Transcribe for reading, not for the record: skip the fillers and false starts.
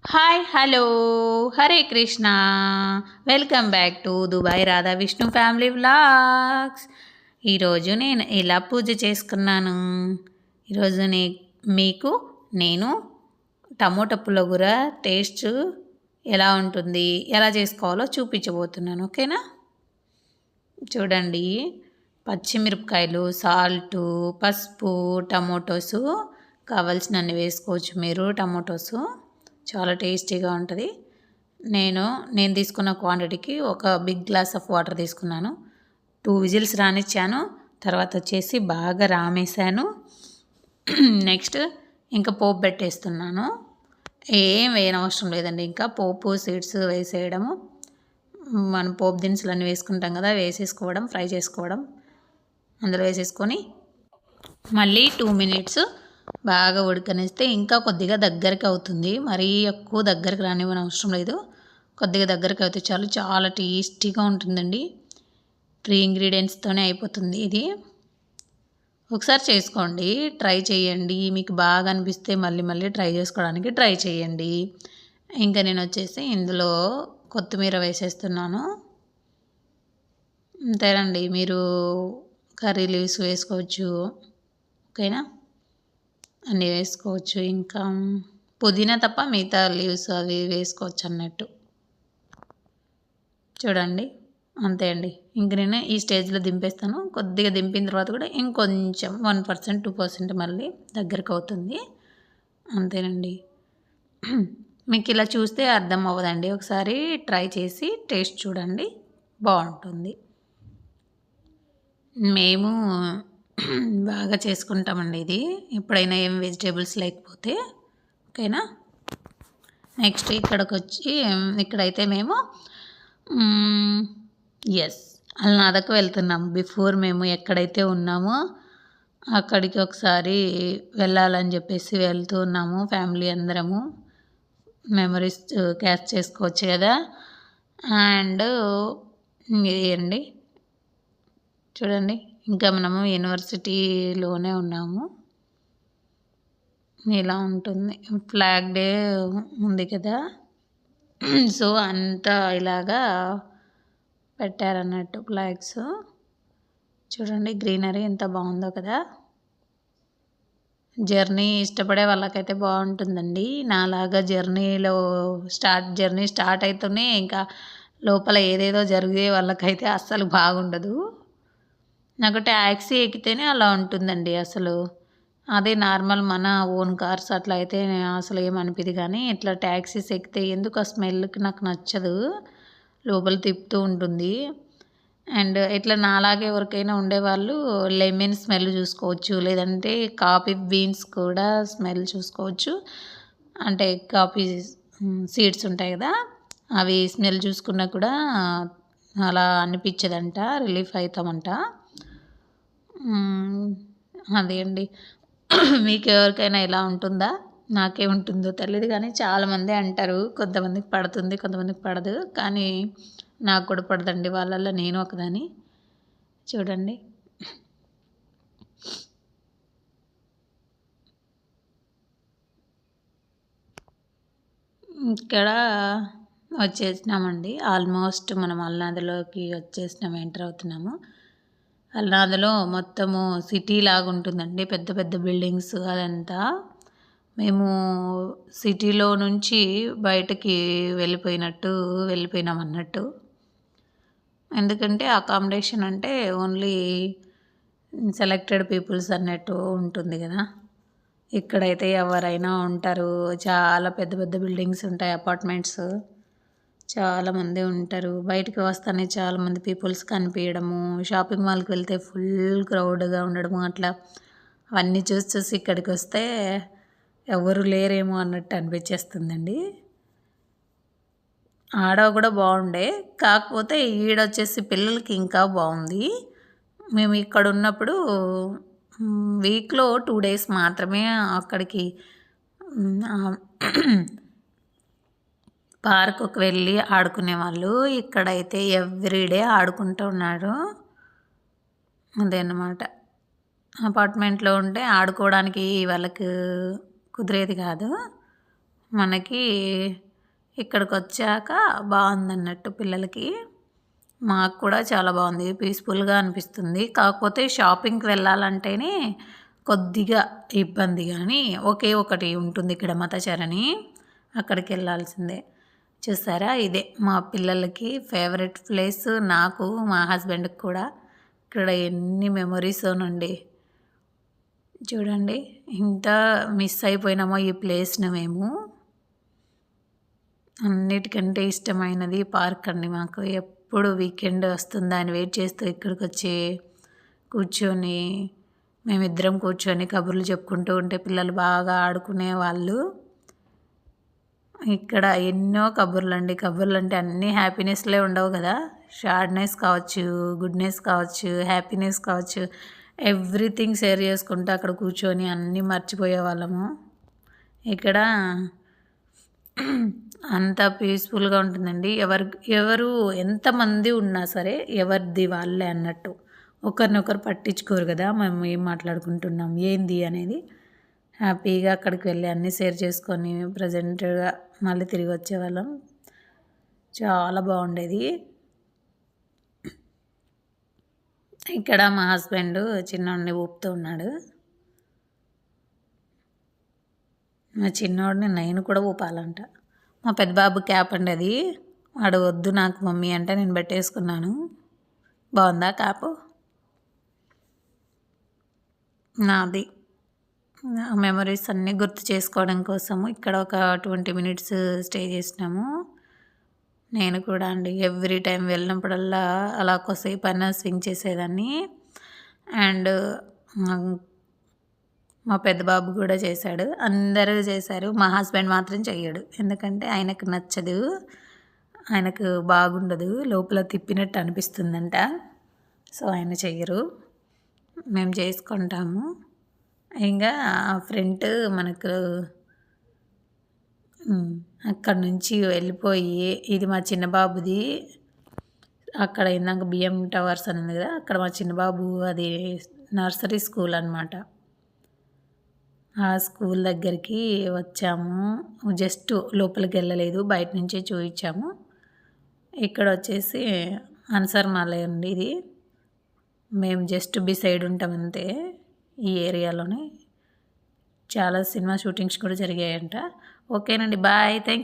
Hi hello Hare Krishna welcome back to Dubai Radha Vishnu family vlogs. ఈరోజు నేను ఇలా పూజ చేసుకున్నాను. ఈరోజు మీకు నేను టమోటా పుల్లగూర టేస్ట్ ఎలా ఉంటుంది, ఎలా చేసుకోవాలో చూపించబోతున్నాను. ఓకేనా? చూడండి, పచ్చిమిరపకాయలు, సాల్టు, పసుపు, టమోటోసు కావాల్సినన్ని వేసుకోవచ్చు మీరు. టమోటోసు చాలా టేస్టీగా ఉంటుంది. నేను తీసుకున్న క్వాంటిటీకి ఒక బిగ్ గ్లాస్ ఆఫ్ వాటర్ తీసుకున్నాను. 2 విజిల్స్ రానిచ్చాను. తర్వాత వచ్చేసి బాగా రామేశాను. నెక్స్ట్ ఇంకా పోపు పెట్టేస్తున్నాను. ఏం వేయనవసరం లేదండి. ఇంకా పోపు సీడ్స్ వేసేయడము, మనం పోపు దినుసులు అన్నీ వేసుకుంటాం కదా, వేసేసుకోవడం, ఫ్రై చేసుకోవడం. అందులో వేసేసుకొని మళ్ళీ 2 మినిట్స్ బాగా ఉడకనిస్తే ఇంకా కొద్దిగా దగ్గరికి అవుతుంది. మరీ ఎక్కువ దగ్గరికి రానివ్వని అవసరం లేదు. కొద్దిగా దగ్గరికి అయితే చాలు. చాలా టేస్టీగా ఉంటుందండి. 3 ఇంగ్రీడియంట్స్తోనే అయిపోతుంది ఇది. ఒకసారి చేసుకోండి, ట్రై చేయండి. మీకు బాగా అనిపిస్తే మళ్ళీ మళ్ళీ ట్రై చేసుకోవడానికి ట్రై చేయండి. ఇంకా నేను వచ్చేసి ఇందులో కొత్తిమీర వేసేస్తున్నాను. అంతేనండి. మీరు కర్రీ లీవ్స్ వేసుకోవచ్చు. ఓకేనా? అన్నీ వేసుకోవచ్చు. ఇంకా పుదీనా తప్ప మిగతా లీవ్స్ అవి వేసుకోవచ్చు అన్నట్టు. చూడండి, అంతే అండి. ఇంక నేను ఈ స్టేజ్లో దింపేస్తాను. కొద్దిగా దింపిన తర్వాత కూడా ఇంకొంచెం 1% 2% మళ్ళీ దగ్గరకు అవుతుంది. అంతేనండి. మీకు ఇలా చూస్తే అర్థం అవ్వదండి. ఒకసారి ట్రై చేసి టేస్ట్ చూడండి, బాగుంటుంది. మేము బాగా చేసుకుంటామండి ఇది, ఎప్పుడైనా ఏం వెజిటేబుల్స్ లేకపోతే. ఓకేనా? నెక్స్ట్ ఇక్కడైతే మేము అల్నాదకు వెళ్తున్నాం. బిఫోర్ మేము ఎక్కడైతే ఉన్నామో అక్కడికి ఒకసారి వెళ్ళాలని చెప్పేసి వెళ్తూ ఉన్నాము. ఫ్యామిలీ అందరము మెమరీస్ క్యాచ్ చేసుకోవచ్చు కదా. అండ్ ఇది అండి, చూడండి, ఇంకా మనము యూనివర్సిటీలోనే ఉన్నాము. ఇలా ఉంటుంది. ఫ్లాగ్ డే ఉంది కదా, సో అంతా ఇలాగా పెట్టారన్నట్టు ఫ్లాగ్స్. చూడండి, గ్రీనరీ ఎంత బాగుందో కదా. జర్నీ ఇష్టపడే వాళ్ళకైతే బాగుంటుందండి. నాలాగా జర్నీ స్టార్ట్ అవుతూనే ఇంకా లోపల ఏదేదో జరిగే వాళ్ళకైతే అస్సలు బాగుండదు. నాకు ట్యాక్సీ ఎక్కితేనే అలా ఉంటుందండి అసలు. అదే నార్మల్ మన ఓన్ కార్స్ అట్లా అయితే అసలు ఏమనిపిది. కానీ ఇట్లా ట్యాక్సీస్ ఎక్కితే ఎందుకు ఆ స్మెల్కి నాకు నచ్చదు. లోపల తిప్పుతూ ఉంటుంది. అండ్ ఇట్లా నాలాగే ఎవరికైనా ఉండేవాళ్ళు లెమన్ స్మెల్ చూసుకోవచ్చు, లేదంటే కాఫీ బీన్స్ కూడా స్మెల్ చూసుకోవచ్చు. అంటే కాఫీ సీడ్స్ ఉంటాయి కదా, అవి స్మెల్ చూసుకున్నా కూడా అలా అనిపించదంట, రిలీఫ్ అవుతామంట. అదే అండి. మీకు ఎవరికైనా ఇలా ఉంటుందా? నాకే ఉంటుందో తెలియదు, కానీ చాలామంది అంటారు. కొంతమందికి పడుతుంది, కొంతమందికి పడదు. కానీ నాకు కూడా పడదండి. వాళ్ళల్లో నేను ఒకదాని. చూడండి, ఇక్కడ వచ్చేసినామండి. ఆల్మోస్ట్ మనం అల్నాదలోకి వచ్చేసినాము, ఎంటర్ అవుతున్నాము. అల్నాదలో మొత్తము సిటీ లాగా ఉంటుందండి, పెద్ద పెద్ద బిల్డింగ్స్ అదంతా. మేము సిటీలో నుంచి బయటకి వెళ్ళిపోయినాం అన్నట్టు. ఎందుకంటే అకామిడేషన్ అంటే ఓన్లీ సెలెక్టెడ్ పీపుల్స్ అన్నట్టు ఉంటుంది కదా. ఇక్కడైతే ఎవరైనా ఉంటారు. చాలా పెద్ద పెద్ద బిల్డింగ్స్ ఉంటాయి, అపార్ట్మెంట్స్. చాలామంది ఉంటారు. బయటికి వస్తానే చాలామంది పీపుల్స్ కనిపించడము, షాపింగ్ మాల్కి వెళ్తే ఫుల్ క్రౌడ్గా ఉండడము, అట్లా అవన్నీ చూసి ఇక్కడికి వస్తే ఎవరు లేరేమో అన్నట్టు అనిపించేస్తుందండి. ఆడ కూడా బాగుండే, కాకపోతే ఈడొచ్చేసి పిల్లలకి ఇంకా బాగుంది. మేము ఇక్కడ ఉన్నప్పుడు వీక్లో 2 డేస్ మాత్రమే అక్కడికి పార్కుకి వెళ్ళి ఆడుకునేవాళ్ళు. ఇక్కడైతే ఎవ్రీడే ఆడుకుంటూ ఉన్నారు. అదన్నమాట. అపార్ట్మెంట్లో ఉంటే ఆడుకోవడానికి వాళ్ళకు కుదిరేది కాదు. మనకి ఇక్కడికి వచ్చాక బాగుందన్నట్టు పిల్లలకి. మాకు కూడా చాలా బాగుంది, పీస్ఫుల్గా అనిపిస్తుంది. కాకపోతే షాపింగ్కి వెళ్ళాలంటేనే కొద్దిగా ఇబ్బంది, కానీ ఒకే ఒకటి ఉంటుంది ఇక్కడ మతచరణి, అక్కడికి వెళ్ళాల్సిందే. చూసారా, ఇదే మా పిల్లలకి ఫేవరెట్ ప్లేస్, నాకు మా హస్బెండ్కి కూడా. ఇక్కడ ఎన్ని మెమొరీసోనండి. చూడండి, ఇంత మిస్ అయిపోయినామో ఈ ప్లేస్ని మేము. అన్నిటికంటే ఇష్టమైనది పార్క్ అండి మాకు. ఎప్పుడు వీకెండ్ వస్తుందా అని వెయిట్ చేస్తూ ఇక్కడికి వచ్చి కూర్చొని మేమిద్దరం కూర్చొని కబుర్లు చెప్పుకుంటూ ఉంటే పిల్లలు బాగా ఆడుకునే వాళ్ళు. ఇక్కడ ఎన్నో కబుర్లు అండి. కబుర్లు అంటే అన్నీ హ్యాపీనెస్లే ఉండవు కదా, సాడ్నెస్ కావచ్చు, గుడ్నెస్ కావచ్చు, హ్యాపీనెస్ కావచ్చు, ఎవ్రీథింగ్ షేర్ చేసుకుంటూ అక్కడ కూర్చొని అన్నీ మర్చిపోయే వాళ్ళము. ఇక్కడ అంత పీస్ఫుల్గా ఉంటుందండి. ఎవరు ఎంతమంది ఉన్నా సరే ఎవరిది వాళ్ళే అన్నట్టు, ఒకరినొకరు పట్టించుకోరు కదా మేము ఏం మాట్లాడుకుంటున్నాం ఏంది అనేది. హ్యాపీగా అక్కడికి వెళ్ళి అన్నీ షేర్ చేసుకొని ప్రజెంట్గా మళ్ళీ తిరిగి వచ్చేవాళ్ళం. చాలా బాగుండేది. ఇక్కడ మా హస్బెండ్ చిన్నోడిని ఊపుతూ ఉన్నాడు. మా చిన్నోడిని నేను కూడా ఊపాలంట. మా పెద్ద బాబు క్యాప్ అండి అది. వాడు వద్దు నాకు మమ్మీ అంటే నేను పెట్టేసుకున్నాను. బాగుందా క్యాప్? నాది. మెమరీస్ అన్నీ గుర్తు చేసుకోవడం కోసము ఇక్కడ ఒక 20 మినిట్స్ స్టే చేసినాము. నేను కూడా అండి ఎవ్రీ టైం వెళ్ళినప్పుడల్లా అలా కొద్దిసేపు అయినా స్వింగ్ చేసేదాన్ని. అండ్ మా పెద్ద బాబు కూడా చేశాడు, అందరూ చేశారు. మా హస్బెండ్ మాత్రం చెయ్యడు, ఎందుకంటే ఆయనకు నచ్చదు, ఆయనకు బాగుండదు, లోపల తిప్పినట్టు అనిపిస్తుందంట. సో ఆయన చెయ్యరు, మేము చేసుకుంటాము. ఇంకా ఫ్రంట్ మనకు అక్కడ నుంచి వెళ్ళిపోయి, ఇది మా చిన్న బాబుది. అక్కడ ఇందాక బిఎం టవర్స్ అని ఉంది కదా, అక్కడ మా చిన్న బాబు అది నర్సరీ స్కూల్ అనమాట. ఆ స్కూల్ దగ్గరికి వచ్చాము. జస్ట్ లోపలికి వెళ్ళలేదు, బయట నుంచే చూపించాము. ఇక్కడ వచ్చేసి అన్సర్ మాలే అండి ఇది. మేము జస్ట్ బిసైడ్ ఉంటాం అంతే. ఈ ఏరియాలోనే చాలా సినిమా షూటింగ్స్ కూడా జరిగాయంట. ఓకేనండి, బాయ్, థ్యాంక్ యూ.